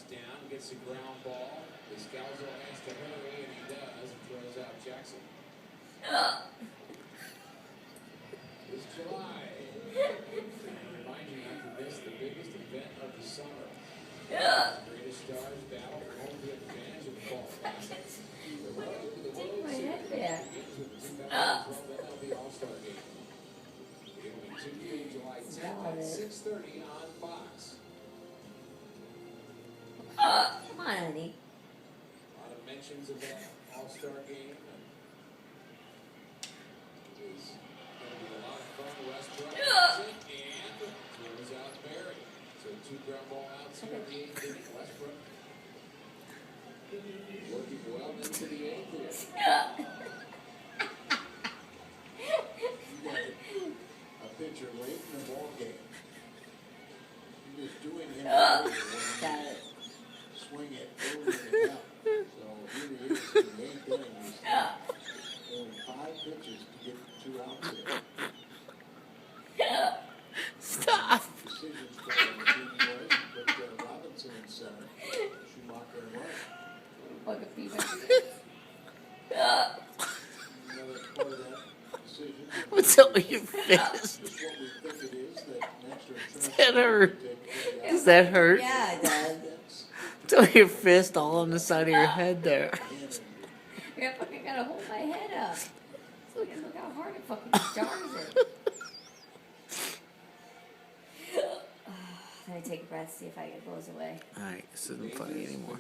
down, gets the ground ball. Descalzo has to hurry, and he does, and throws out Jackson. This July, and remind you not to miss the biggest event of the summer. The greatest stars battle for home field advantage in the fall classic. The road to the World Series begins with the 2012 MLB All-Star Game. It'll be Tuesday, July 10th at 6:30 on Fox. Come on, honey. A lot of mentions of that All-Star Game. It's going to be a lot of fun. Westbrook has it and throws out Barry. So 2 ground ball outs here in the 8th inning. Westbrook working well into the 8th inning. You got a pitcher late in the ball game. He was doing him a favor when he swing it early in the count. So here he is in the 8th inning. He's only 5 pitches to get 2 outs there. Stop. Decisions for the team was put Robinson in center, Schumacher in right. Like a fever. Another part of that decision. What's up with your fist? Just what we think it is, that an extra Does that hurt? take Does that hurt? Yeah, it does. What's up with your fist all on the side of your head there? Yeah, I fucking gotta hold my head up. Look how hard it fucking jars it. Let me take a breath, see if I get blows away. Alright, this isn't funny anymore.